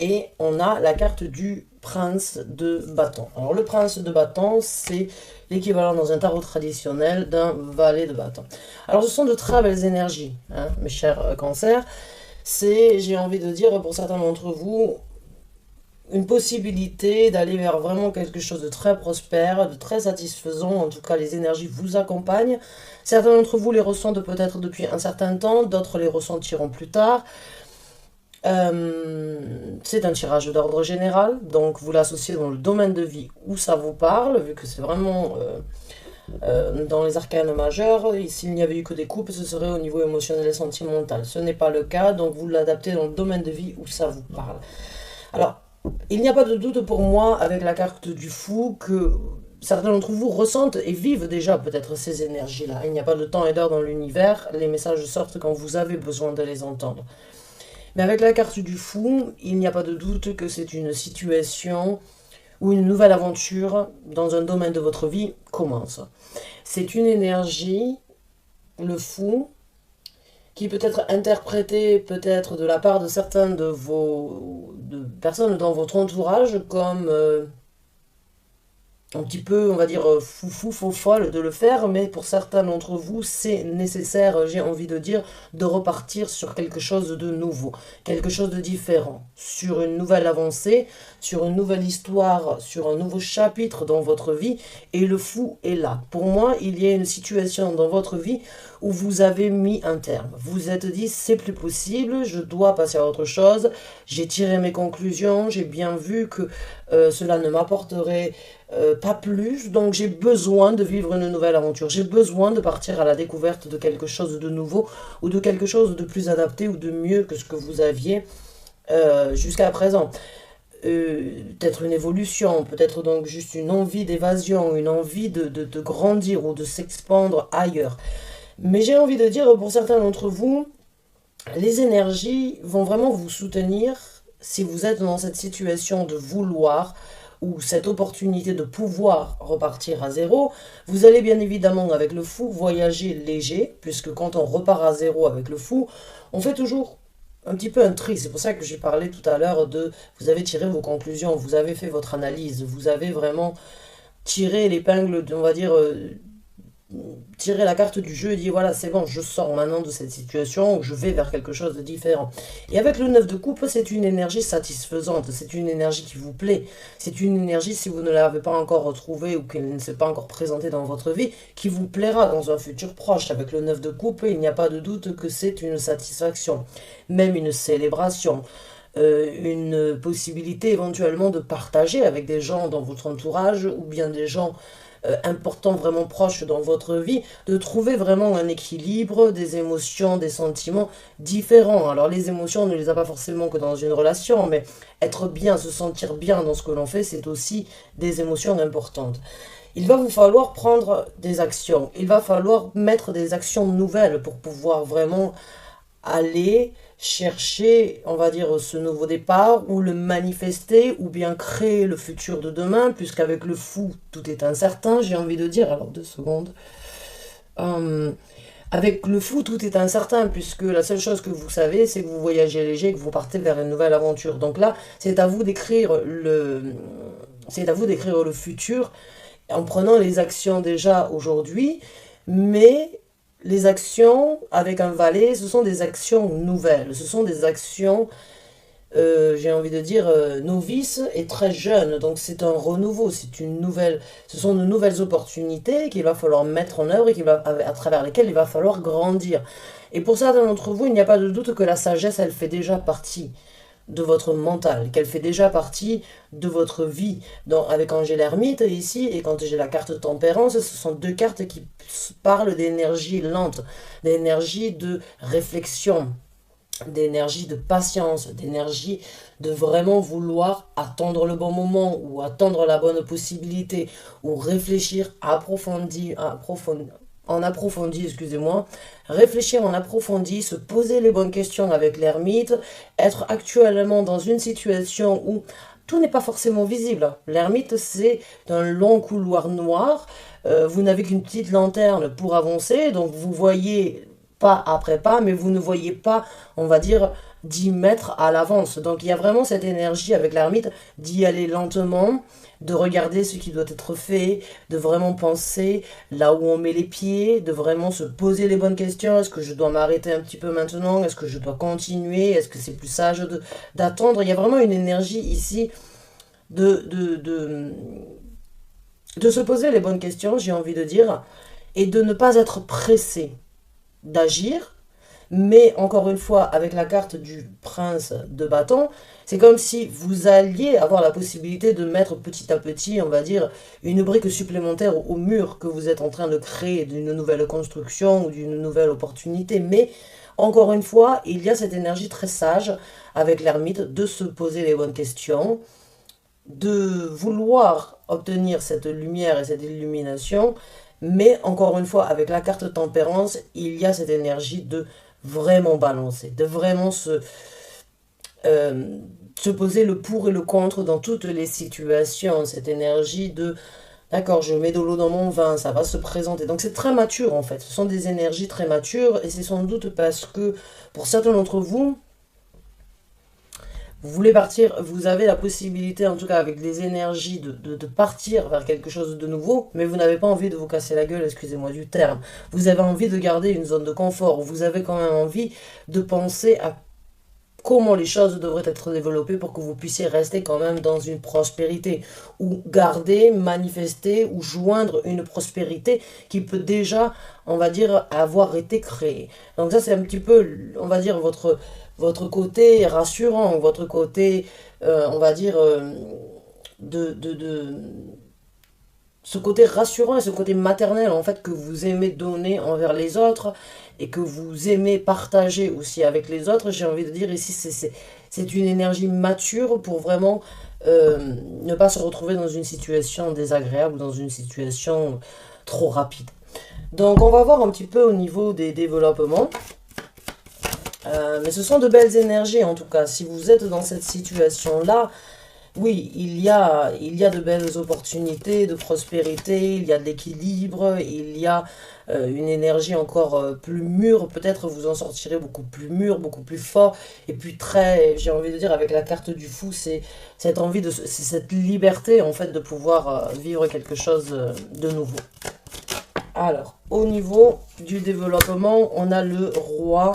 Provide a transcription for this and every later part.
Et on a la carte du prince de bâton. Alors le prince de bâton, c'est l'équivalent dans un tarot traditionnel d'un valet de bâton. Alors ce sont de très belles énergies, hein, mes chers cancers. C'est, j'ai envie de dire, pour certains d'entre vous, une possibilité d'aller vers vraiment quelque chose de très prospère, de très satisfaisant. En tout cas, les énergies vous accompagnent. Certains d'entre vous les ressentent peut-être depuis un certain temps, d'autres les ressentiront plus tard. C'est un tirage d'ordre général, donc vous l'associez dans le domaine de vie où ça vous parle, vu que c'est vraiment dans les arcanes majeurs. S'il n'y avait eu que des coupes, ce serait au niveau émotionnel et sentimental. Ce n'est pas le cas, donc vous l'adaptez dans le domaine de vie où ça vous parle. Alors, il n'y a pas de doute pour moi, avec la carte du fou, que certains d'entre vous ressentent et vivent déjà peut-être ces énergies-là. Il n'y a pas de temps et d'heure dans l'univers, les messages sortent quand vous avez besoin de les entendre. Mais avec la carte du fou, il n'y a pas de doute que c'est une situation où une nouvelle aventure dans un domaine de votre vie commence. C'est une énergie, le fou, qui peut être interprétée peut-être de la part de certains de personnes dans votre entourage comme un petit peu, on va dire, foufou, faux folle de le faire, mais pour certains d'entre vous, c'est nécessaire, j'ai envie de dire, de repartir sur quelque chose de nouveau, quelque chose de différent, sur une nouvelle avancée, sur une nouvelle histoire, sur un nouveau chapitre dans votre vie, et le fou est là. Pour moi, il y a une situation dans votre vie où vous avez mis un terme. Vous êtes dit, c'est plus possible, je dois passer à autre chose, j'ai tiré mes conclusions, j'ai bien vu que cela ne m'apporterait pas plus, donc j'ai besoin de vivre une nouvelle aventure, j'ai besoin de partir à la découverte de quelque chose de nouveau ou de quelque chose de plus adapté ou de mieux que ce que vous aviez jusqu'à présent. Peut-être une évolution, peut-être donc juste une envie d'évasion, une envie de grandir ou de s'expandre ailleurs. Mais j'ai envie de dire, pour certains d'entre vous, les énergies vont vraiment vous soutenir si vous êtes dans cette situation de vouloir ou cette opportunité de pouvoir repartir à zéro. Vous allez bien évidemment avec le fou voyager léger, puisque quand on repart à zéro avec le fou, on fait toujours un petit peu un tri. C'est pour ça que j'ai parlé tout à l'heure de vous avez tiré vos conclusions, vous avez fait votre analyse, vous avez vraiment tiré l'épingle, on va dire, tirer la carte du jeu et dire voilà c'est bon je sors maintenant de cette situation, je vais vers quelque chose de différent. Et avec le 9 de coupe, c'est une énergie satisfaisante, c'est une énergie qui vous plaît, c'est une énergie, si vous ne l'avez pas encore retrouvée ou qu'elle ne s'est pas encore présentée dans votre vie, qui vous plaira dans un futur proche. Avec le 9 de coupe, il n'y a pas de doute que c'est une satisfaction, même une célébration, une possibilité éventuellement de partager avec des gens dans votre entourage ou bien des gens important, vraiment proche dans votre vie, de trouver vraiment un équilibre des émotions, des sentiments différents. Alors les émotions, on ne les a pas forcément que dans une relation, mais être bien, se sentir bien dans ce que l'on fait, c'est aussi des émotions importantes. Il va vous falloir prendre des actions, il va falloir mettre des actions nouvelles pour pouvoir vraiment aller chercher, on va dire, ce nouveau départ, ou le manifester, ou bien créer le futur de demain, puisqu'avec le fou, tout est incertain, j'ai envie de dire. Alors, 2 secondes. Avec le fou, tout est incertain, puisque la seule chose que vous savez, c'est que vous voyagez léger, que vous partez vers une nouvelle aventure. Donc là, c'est à vous d'écrire le futur, en prenant les actions déjà aujourd'hui, mais les actions avec un valet, ce sont des actions nouvelles, ce sont des actions, j'ai envie de dire, novices et très jeunes. Donc c'est un renouveau, ce sont de nouvelles opportunités qu'il va falloir mettre en œuvre et à travers lesquelles il va falloir grandir. Et pour certains d'entre vous, il n'y a pas de doute que la sagesse, elle fait déjà partie de votre mental, qu'elle fait déjà partie de votre vie. Avec Angèle Hermite ici, et quand j'ai la carte tempérance, ce sont 2 cartes qui parlent d'énergie lente, d'énergie de réflexion, d'énergie de patience, d'énergie de vraiment vouloir attendre le bon moment ou attendre la bonne possibilité ou réfléchir excusez-moi, réfléchir en approfondi, se poser les bonnes questions avec l'ermite, être actuellement dans une situation où tout n'est pas forcément visible. L'ermite, c'est un long couloir noir, vous n'avez qu'une petite lanterne pour avancer, donc vous voyez pas après pas, mais vous ne voyez pas, on va dire, d'y mettre à l'avance. Donc il y a vraiment cette énergie avec l'ermite d'y aller lentement, de regarder ce qui doit être fait, de vraiment penser là où on met les pieds, de vraiment se poser les bonnes questions. Est-ce que je dois m'arrêter un petit peu maintenant? Est-ce que je dois continuer? Est-ce que c'est plus sage d'attendre? Il y a vraiment une énergie ici de, de, de, de se poser les bonnes questions, j'ai envie de dire, et de ne pas être pressé d'agir. Mais encore une fois, avec la carte du prince de bâton, c'est comme si vous alliez avoir la possibilité de mettre petit à petit, on va dire, une brique supplémentaire au mur que vous êtes en train de créer d'une nouvelle construction ou d'une nouvelle opportunité. Mais encore une fois, il y a cette énergie très sage avec l'ermite de se poser les bonnes questions, de vouloir obtenir cette lumière et cette illumination, mais encore une fois, avec la carte tempérance, il y a cette énergie de vraiment balancer, de vraiment euh, se poser le pour et le contre dans toutes les situations, cette énergie de d'accord, je mets de l'eau dans mon vin, ça va se présenter. Donc c'est très mature en fait, ce sont des énergies très matures et c'est sans doute parce que pour certains d'entre vous, vous voulez partir, vous avez la possibilité, en tout cas avec les énergies, de partir vers quelque chose de nouveau, mais vous n'avez pas envie de vous casser la gueule, excusez-moi du terme. Vous avez envie de garder une zone de confort, vous avez quand même envie de penser à comment les choses devraient être développées pour que vous puissiez rester quand même dans une prospérité, ou garder, manifester, ou joindre une prospérité qui peut déjà, on va dire, avoir été créée. Donc ça, c'est un petit peu, on va dire, votre côté rassurant, votre côté, on va dire, de ce côté rassurant et ce côté maternel en fait que vous aimez donner envers les autres et que vous aimez partager aussi avec les autres, j'ai envie de dire ici c'est une énergie mature pour vraiment ne pas se retrouver dans une situation désagréable ou dans une situation trop rapide. Donc on va voir un petit peu au niveau des développements. Mais ce sont de belles énergies en tout cas. Si vous êtes dans cette situation-là, oui, il y a de belles opportunités de prospérité, il y a de l'équilibre, il y a une énergie encore plus mûre. Peut-être vous en sortirez beaucoup plus mûr, beaucoup plus fort. Et puis très, j'ai envie de dire, avec la carte du fou, c'est cette envie c'est cette liberté en fait de pouvoir vivre quelque chose de nouveau. Alors, au niveau du développement, on a le roi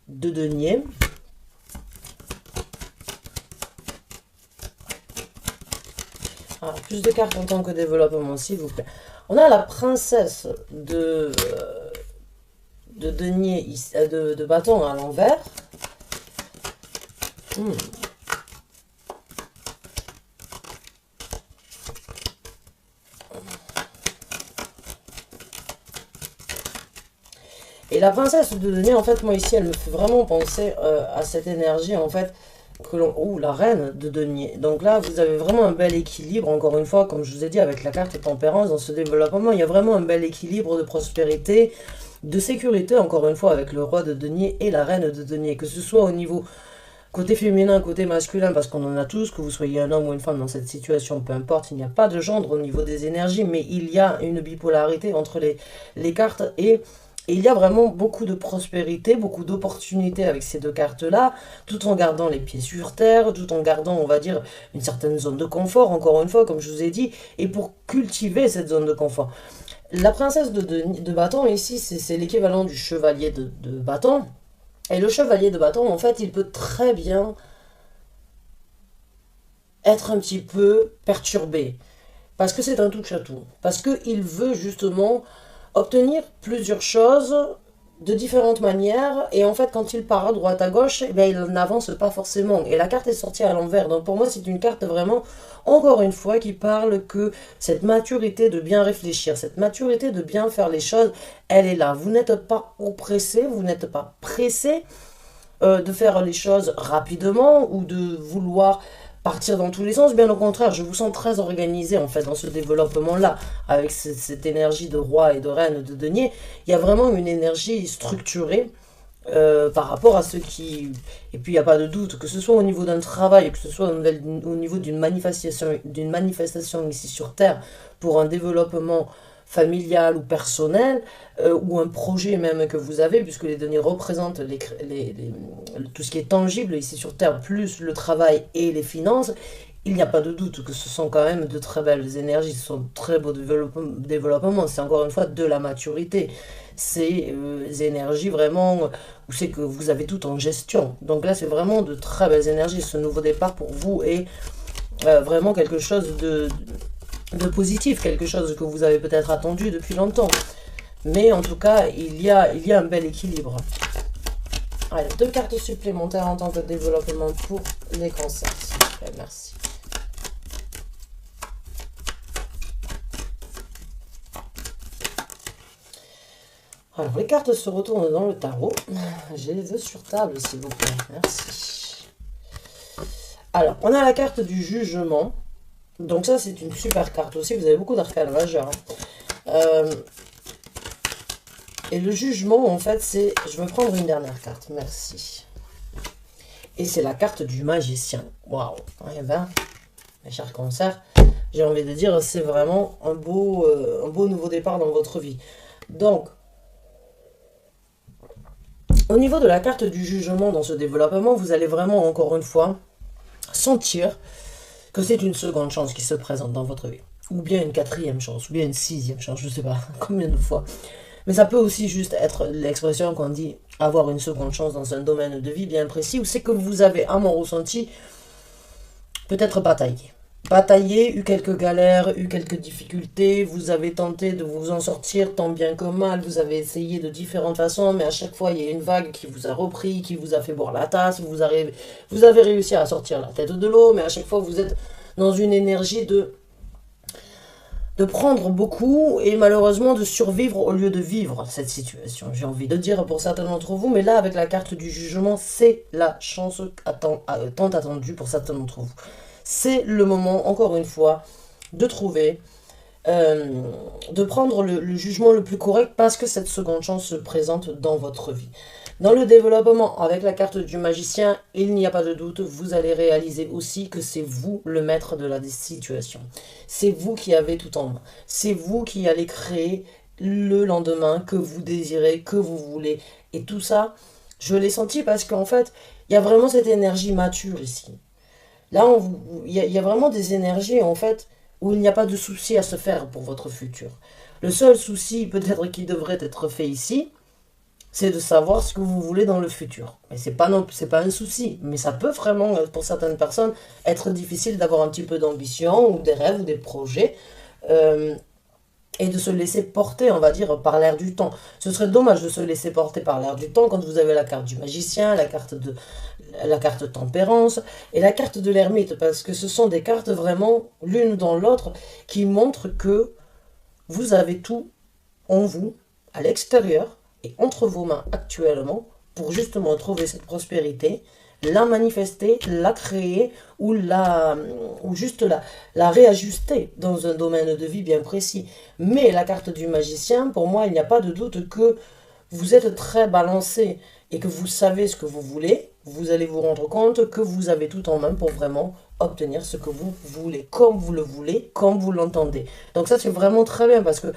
de denier. Ah, plus de cartes en tant que développement, s'il vous plaît. On a la princesse de denier, de bâton à l'envers. Hmm. Et la princesse de denier, en fait, moi ici, elle me fait vraiment penser à cette énergie, en fait, ouh, la reine de denier. Donc là, vous avez vraiment un bel équilibre, encore une fois, comme je vous ai dit, avec la carte tempérance dans ce développement, il y a vraiment un bel équilibre de prospérité, de sécurité, encore une fois, avec le roi de denier et la reine de denier, que ce soit au niveau côté féminin, côté masculin, parce qu'on en a tous, que vous soyez un homme ou une femme dans cette situation, peu importe, il n'y a pas de gendre au niveau des énergies, mais il y a une bipolarité entre les cartes et il y a vraiment beaucoup de prospérité, beaucoup d'opportunités avec ces deux cartes-là, tout en gardant les pieds sur terre, tout en gardant, on va dire, une certaine zone de confort, encore une fois, comme je vous ai dit, et pour cultiver cette zone de confort. La princesse de bâton, ici, c'est l'équivalent du chevalier de bâton. Et le chevalier de bâton, en fait, il peut très bien être un petit peu perturbé. Parce que c'est un touche-à-tout. Parce qu'il veut justement obtenir plusieurs choses de différentes manières. Et en fait, quand il part à droite, à gauche, eh bien, il n'avance pas forcément. Et la carte est sortie à l'envers. Donc pour moi, c'est une carte vraiment, encore une fois, qui parle que cette maturité de bien réfléchir, cette maturité de bien faire les choses, elle est là. Vous n'êtes pas oppressé, vous n'êtes pas pressé de faire les choses rapidement ou de vouloir partir dans tous les sens. Bien au contraire, je vous sens très organisé en fait dans ce développement-là, avec cette énergie de roi et de reine de denier. Il y a vraiment une énergie structurée par rapport à ce qui... Et puis il n'y a pas de doute, que ce soit au niveau d'un travail, que ce soit au niveau d'une manifestation ici sur Terre, pour un développement familial ou personnel, ou un projet même que vous avez, puisque les données représentent tout ce qui est tangible ici sur Terre, plus le travail et les finances, il n'y a pas de doute que ce sont quand même de très belles énergies, ce sont de très beaux développements, c'est encore une fois de la maturité. C'est des énergies vraiment où c'est que vous avez tout en gestion. Donc là, c'est vraiment de très belles énergies. Ce nouveau départ pour vous est vraiment quelque chose de positif, quelque chose que vous avez peut-être attendu depuis longtemps. Mais en tout cas, il y a un bel équilibre. Allez, 2 cartes supplémentaires en tant que développement pour les cancers, s'il vous plaît, merci. Alors, les cartes se retournent dans le tarot. J'ai les 2 sur table, s'il vous plaît, merci. Alors, on a la carte du jugement. Donc ça, c'est une super carte aussi. Vous avez beaucoup d'arcanes majeurs. Et le jugement, en fait, c'est... Je vais prendre une dernière carte, merci. Et c'est la carte du magicien. Waouh. Eh ben, mes chers cancers, j'ai envie de dire, c'est vraiment un beau nouveau départ dans votre vie. Donc, au niveau de la carte du jugement dans ce développement, vous allez vraiment, encore une fois, sentir que c'est une seconde chance qui se présente dans votre vie. Ou bien une 4e chance, ou bien une 6e chance, je ne sais pas combien de fois. Mais ça peut aussi juste être l'expression qu'on dit avoir une seconde chance dans un domaine de vie bien précis, où c'est que vous avez, à mon ressenti, peut-être bataillé, eu quelques galères, eu quelques difficultés, vous avez tenté de vous en sortir tant bien que mal, vous avez essayé de différentes façons, mais à chaque fois il y a une vague qui vous a repris, qui vous a fait boire la tasse, vous avez réussi à sortir la tête de l'eau, mais à chaque fois vous êtes dans une énergie de prendre beaucoup et malheureusement de survivre au lieu de vivre cette situation. J'ai envie de dire pour certains d'entre vous, mais là avec la carte du jugement, c'est la chance tant attendue pour certains d'entre vous. C'est le moment, encore une fois, de trouver, de prendre le jugement le plus correct parce que cette seconde chance se présente dans votre vie. Dans le développement, avec la carte du magicien, il n'y a pas de doute, vous allez réaliser aussi que c'est vous le maître de la situation. C'est vous qui avez tout en main. C'est vous qui allez créer le lendemain que vous désirez, que vous voulez. Et tout ça, je l'ai senti parce qu'en fait, il y a vraiment cette énergie mature ici. Là, il y a vraiment des énergies, en fait, où il n'y a pas de souci à se faire pour votre futur. Le seul souci, peut-être, qui devrait être fait ici, c'est de savoir ce que vous voulez dans le futur. Mais c'est pas un souci. Mais ça peut vraiment, pour certaines personnes, être difficile d'avoir un petit peu d'ambition, ou des rêves, ou des projets, et de se laisser porter, on va dire, par l'air du temps. Ce serait dommage de se laisser porter par l'air du temps quand vous avez la carte du magicien, la carte tempérance et la carte de l'ermite, parce que ce sont des cartes vraiment l'une dans l'autre qui montrent que vous avez tout en vous, à l'extérieur et entre vos mains actuellement, pour justement trouver cette prospérité, la manifester, la créer ou juste la réajuster dans un domaine de vie bien précis. Mais la carte du magicien, pour moi, il n'y a pas de doute que vous êtes très balancé et que vous savez ce que vous voulez, vous allez vous rendre compte que vous avez tout en main pour vraiment obtenir ce que vous voulez, comme vous le voulez, comme vous l'entendez. Donc ça, c'est vraiment très bien parce que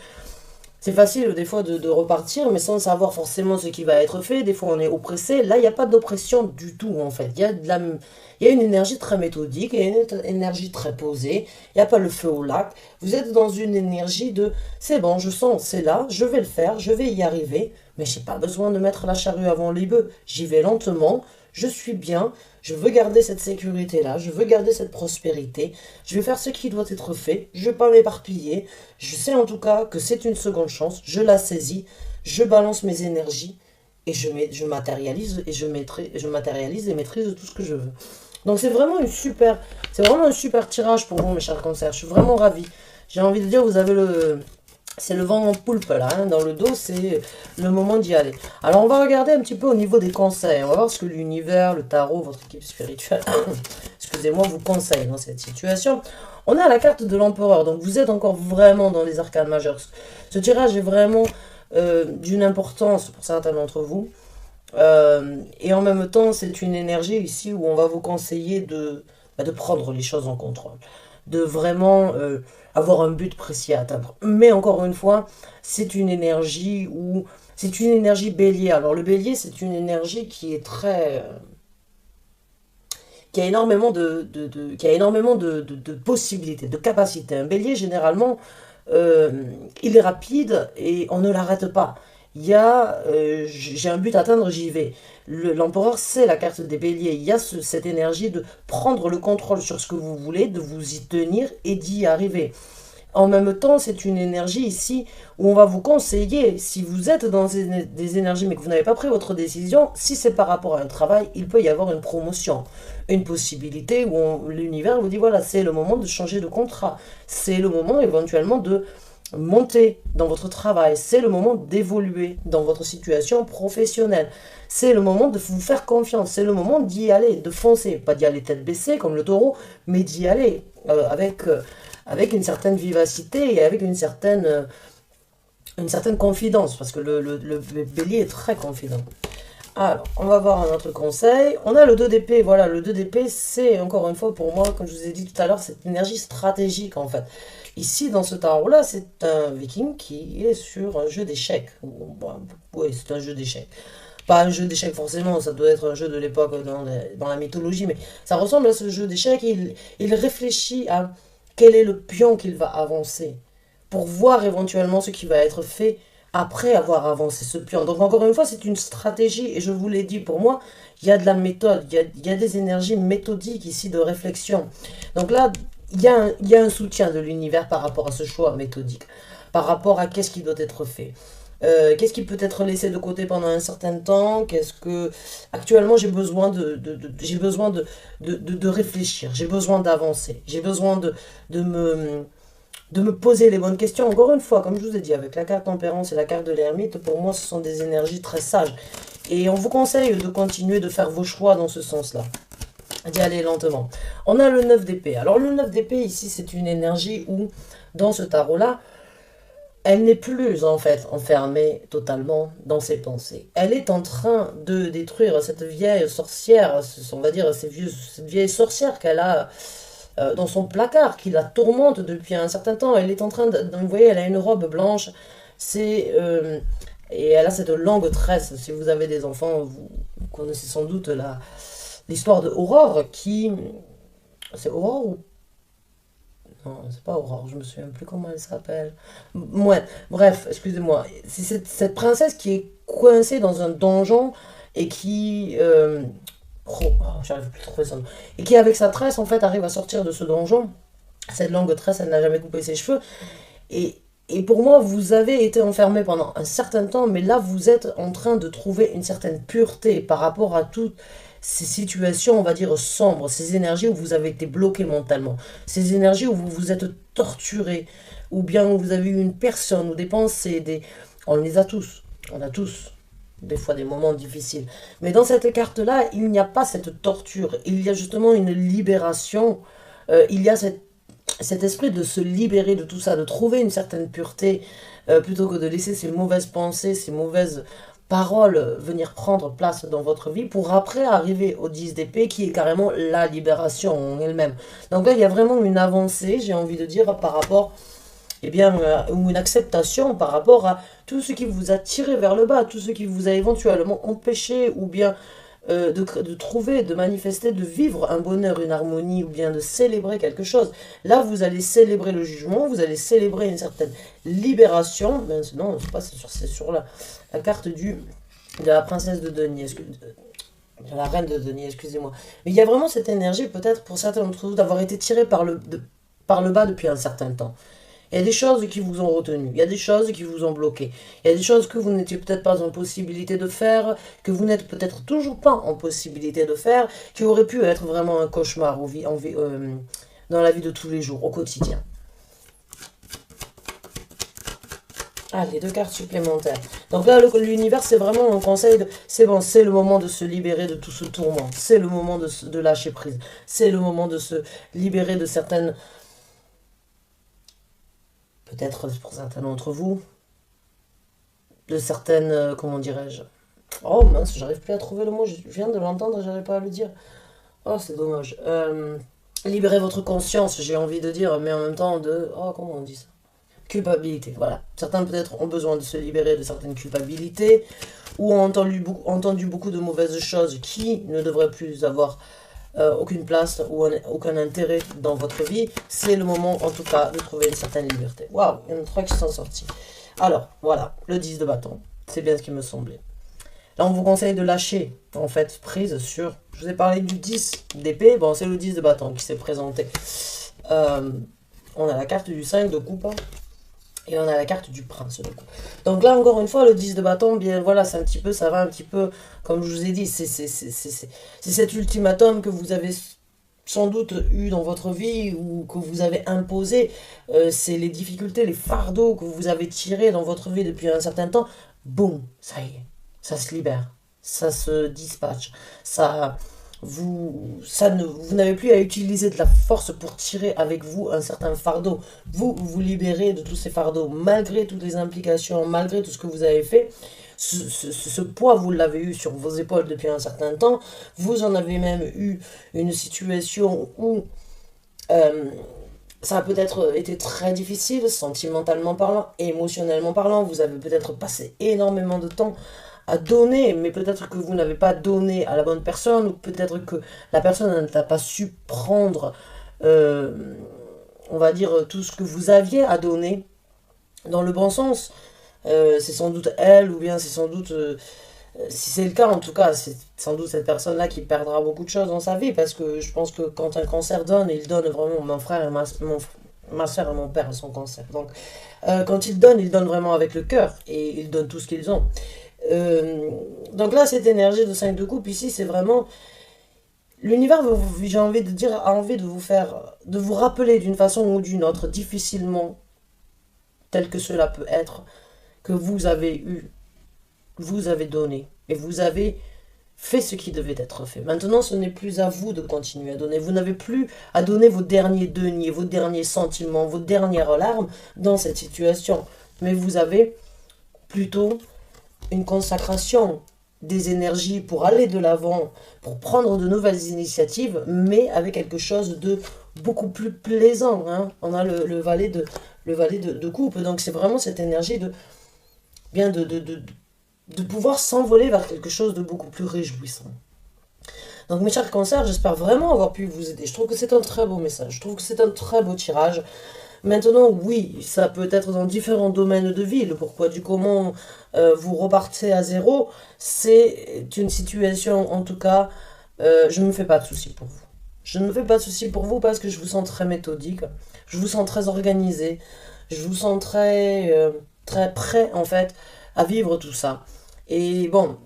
c'est facile des fois de repartir, mais sans savoir forcément ce qui va être fait. Des fois, on est oppressé. Là, il n'y a pas d'oppression du tout, en fait. Il y a une énergie très méthodique, il y a une énergie très posée. Il n'y a pas le feu au lac. Vous êtes dans une énergie de c'est bon, je sens, c'est là, je vais le faire, je vais y arriver. Mais je n'ai pas besoin de mettre la charrue avant les bœufs. J'y vais lentement, je suis bien, je veux garder cette sécurité-là, je veux garder cette prospérité, je vais faire ce qui doit être fait, je ne vais pas m'éparpiller, je sais en tout cas que c'est une seconde chance, je la saisis, je balance mes énergies et je matérialise et maîtrise tout ce que je veux. Donc c'est vraiment un super tirage pour vous mes chers cancers, je suis vraiment ravie. J'ai envie de dire, vous avez c'est le vent en poulpe là, hein, dans le dos, c'est le moment d'y aller. Alors on va regarder un petit peu au niveau des conseils, on va voir ce que l'univers, le tarot, votre équipe spirituelle, excusez-moi, vous conseille dans cette situation. On a la carte de l'empereur, donc vous êtes encore vraiment dans les arcanes majeures. Ce tirage est vraiment d'une importance pour certains d'entre vous. Et en même temps, c'est une énergie ici où on va vous conseiller de prendre les choses en contrôle. de vraiment avoir un but précis à atteindre. Mais encore une fois, c'est une énergie où c'est une énergie bélier. Alors le bélier, c'est une énergie qui est très qui a énormément qui a énormément de possibilités, de capacités. Un bélier, généralement, euh, il est rapide et on ne l'arrête pas. J'ai un but à atteindre, j'y vais. L'empereur, c'est la carte des béliers. Il y a cette énergie de prendre le contrôle sur ce que vous voulez, de vous y tenir et d'y arriver. En même temps, c'est une énergie ici où on va vous conseiller, si vous êtes dans des énergies mais que vous n'avez pas pris votre décision, si c'est par rapport à un travail, il peut y avoir une promotion, une possibilité où l'univers vous dit voilà, c'est le moment de changer de contrat, c'est le moment éventuellement de monter dans votre travail, c'est le moment d'évoluer dans votre situation professionnelle, c'est le moment de vous faire confiance, c'est le moment d'y aller, de foncer, pas d'y aller tête baissée comme le taureau, mais d'y aller avec une certaine vivacité et avec une certaine confidence, parce que le bélier est très confident. Alors, on va voir un autre conseil. On a le 2 d'épée. Voilà, le 2 d'épée, c'est encore une fois pour moi, comme je vous ai dit tout à l'heure, cette énergie stratégique en fait. Ici, dans ce tarot-là, c'est un viking qui est sur un jeu d'échecs. Bon, oui, c'est un jeu d'échecs. Pas un jeu d'échecs forcément, ça doit être un jeu de l'époque dans la mythologie, mais ça ressemble à ce jeu d'échecs. Il réfléchit à quel est le pion qu'il va avancer pour voir éventuellement ce qui va être fait après avoir avancé ce pion. Donc encore une fois, c'est une stratégie et je vous l'ai dit, pour moi, il y a de la méthode, il y a des énergies méthodiques ici de réflexion. Donc là, il y a un soutien de l'univers par rapport à ce choix méthodique, par rapport à qu'est-ce qui doit être fait. Qu'est-ce qui peut être laissé de côté pendant un certain temps? Qu'est-ce que actuellement j'ai besoin j'ai besoin de réfléchir, j'ai besoin d'avancer, j'ai besoin de me poser les bonnes questions. Encore une fois, comme je vous ai dit, avec la carte tempérance et la carte de l'ermite, pour moi, ce sont des énergies très sages. Et on vous conseille de continuer de faire vos choix dans ce sens-là, d'y aller lentement. On a le 9 d'épée. Alors le 9 d'épée, ici, c'est une énergie où, dans ce tarot-là, elle n'est plus en fait enfermée totalement dans ses pensées. Elle est en train de détruire cette vieille sorcière, on va dire cette vieille sorcière qu'elle a dans son placard, qui la tourmente depuis un certain temps. Elle est en train de, vous voyez, elle a une robe blanche, c'est et elle a cette longue tresse. Si vous avez des enfants, vous connaissez sans doute l'histoire de Aurore qui, c'est Aurore ou non, c'est pas Aurore, je me souviens plus comment elle s'appelle. Ouais, bref, excusez-moi. C'est cette princesse qui est coincée dans un donjon et qui. J'arrive plus à trouver son nom. Et qui, avec sa tresse, en fait, arrive à sortir de ce donjon. Cette longue tresse, elle n'a jamais coupé ses cheveux. Et, et pour moi, vous avez été enfermé pendant un certain temps, mais là, vous êtes en train de trouver une certaine pureté par rapport à toutes ces situations, on va dire, sombres, ces énergies où vous avez été bloqué mentalement, ces énergies où vous vous êtes torturé, ou bien où vous avez eu une personne, ou des pensées, on les a tous, on a tous des fois des moments difficiles. Mais dans cette carte-là, il n'y a pas cette torture, il y a justement une libération, il y a cet esprit de se libérer de tout ça, de trouver une certaine pureté, plutôt que de laisser ces mauvaises pensées, ces mauvaises paroles venir prendre place dans votre vie pour après arriver au 10 d'épée qui est carrément la libération en elle-même. Donc là, il y a vraiment une avancée, j'ai envie de dire, par rapport, eh bien, ou une acceptation par rapport à tout ce qui vous a tiré vers le bas, tout ce qui vous a éventuellement empêché ou bien de trouver, de manifester, de vivre un bonheur, une harmonie, ou bien de célébrer quelque chose. Là, vous allez célébrer le jugement, vous allez célébrer une certaine libération. Ben, non, c'est sur la carte de la princesse de Denier, de la reine de Denier, excusez-moi. Mais il y a vraiment cette énergie, peut-être pour certains d'entre vous, d'avoir été tiré par le bas depuis un certain temps. Il y a des choses qui vous ont retenu, il y a des choses qui vous ont bloqué, il y a des choses que vous n'étiez peut-être pas en possibilité de faire, que vous n'êtes peut-être toujours pas en possibilité de faire, qui auraient pu être vraiment un cauchemar dans la vie de tous les jours, au quotidien. Ah, les deux cartes supplémentaires. Donc là, l'univers, c'est vraiment un conseil de... C'est bon, c'est le moment de se libérer de tout ce tourment. C'est le moment de lâcher prise. C'est le moment de se libérer de certaines... Peut-être pour certains d'entre vous, de certaines... comment dirais-je? Oh mince, j'arrive plus à trouver le mot. Je viens de l'entendre et j'arrive pas à le dire. Oh, c'est dommage. libérer votre conscience, j'ai envie de dire, mais en même temps de... Oh, comment on dit ça? Culpabilité, voilà. Certains peut-être ont besoin de se libérer de certaines culpabilités, ou ont entendu beaucoup de mauvaises choses qui ne devraient plus avoir aucune place ou aucun intérêt dans votre vie. C'est le moment, en tout cas, de trouver une certaine liberté. Waouh, il y en a 3 qui sont sortis. Alors, voilà, le 10 de bâton. C'est bien ce qui me semblait. Là, on vous conseille de lâcher, en fait, prise sur... Je vous ai parlé du 10 d'épée. Bon, c'est le 10 de bâton qui s'est présenté. On a la carte du 5 de coupe. Et on a la carte du prince de coupe. Donc là, encore une fois, le 10 de bâton, bien voilà, c'est un petit peu, ça va un petit peu, comme je vous ai dit, c'est cet ultimatum que vous avez sans doute eu dans votre vie ou que vous avez imposé. C'est les difficultés, les fardeaux que vous avez tirés dans votre vie depuis un certain temps. Boum, ça y est, ça se libère, ça se dispatche, vous n'avez plus à utiliser de la force pour tirer avec vous un certain fardeau. Vous libérez de tous ces fardeaux, malgré toutes les implications, malgré tout ce que vous avez fait. Ce poids, vous l'avez eu sur vos épaules depuis un certain temps. Vous en avez même eu une situation où ça a peut-être été très difficile, sentimentalement parlant, émotionnellement parlant. Vous avez peut-être passé énormément de temps à donner, mais peut-être que vous n'avez pas donné à la bonne personne, ou peut-être que la personne n'a pas su prendre, on va dire, tout ce que vous aviez à donner dans le bon sens. C'est sans doute elle, ou bien c'est sans doute, si c'est le cas en tout cas, c'est sans doute cette personne-là qui perdra beaucoup de choses dans sa vie, parce que je pense que quand un cancer donne, il donne vraiment, mon frère et ma soeur et mon père sont cancer. Donc, quand ils donnent vraiment avec le cœur, et ils donnent tout ce qu'ils ont. Donc là, cette énergie de 5 de coupe ici, c'est vraiment l'univers, j'ai envie de dire, a envie de vous faire, de vous rappeler d'une façon ou d'une autre, difficilement, tel que cela peut être, que vous avez eu, vous avez donné, et vous avez fait ce qui devait être fait. Maintenant, ce n'est plus à vous de continuer à donner. Vous n'avez plus à donner vos derniers deniers, vos derniers sentiments, vos dernières larmes dans cette situation. Mais vous avez plutôt une consacration des énergies pour aller de l'avant, pour prendre de nouvelles initiatives, mais avec quelque chose de beaucoup plus plaisant. Hein. On a le valet de coupe, donc c'est vraiment cette énergie de pouvoir s'envoler vers quelque chose de beaucoup plus réjouissant. Donc mes chers cancers, j'espère vraiment avoir pu vous aider. Je trouve que c'est un très beau message, je trouve que c'est un très beau tirage. Maintenant, oui, ça peut être dans différents domaines de vie. Le pourquoi du comment vous repartez à zéro, c'est une situation, en tout cas, je ne me fais pas de soucis pour vous. Je ne me fais pas de soucis pour vous parce que je vous sens très méthodique, je vous sens très organisé, je vous sens très prêt, en fait, à vivre tout ça. Et bon,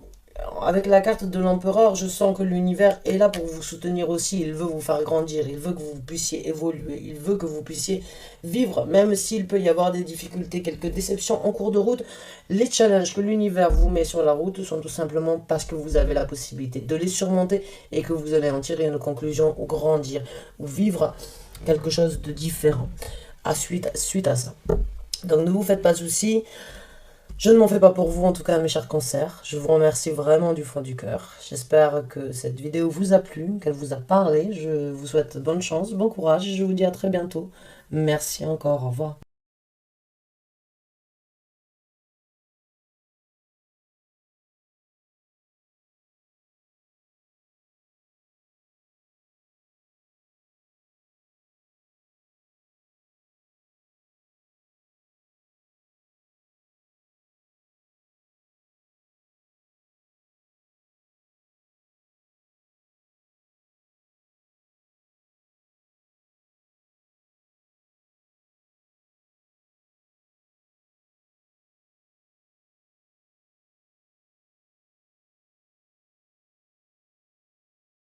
avec la carte de l'empereur, je sens que l'univers est là pour vous soutenir aussi. Il veut vous faire grandir, il veut que vous puissiez évoluer, il veut que vous puissiez vivre, même s'il peut y avoir des difficultés, quelques déceptions en cours de route. Les challenges que l'univers vous met sur la route sont tout simplement parce que vous avez la possibilité de les surmonter et que vous allez en tirer une conclusion ou grandir ou vivre quelque chose de différent suite à ça. Donc ne vous faites pas de soucis. Je ne m'en fais pas pour vous, en tout cas, mes chers cancers. Je vous remercie vraiment du fond du cœur. J'espère que cette vidéo vous a plu, qu'elle vous a parlé. Je vous souhaite bonne chance, bon courage. Je vous dis à très bientôt. Merci encore, au revoir.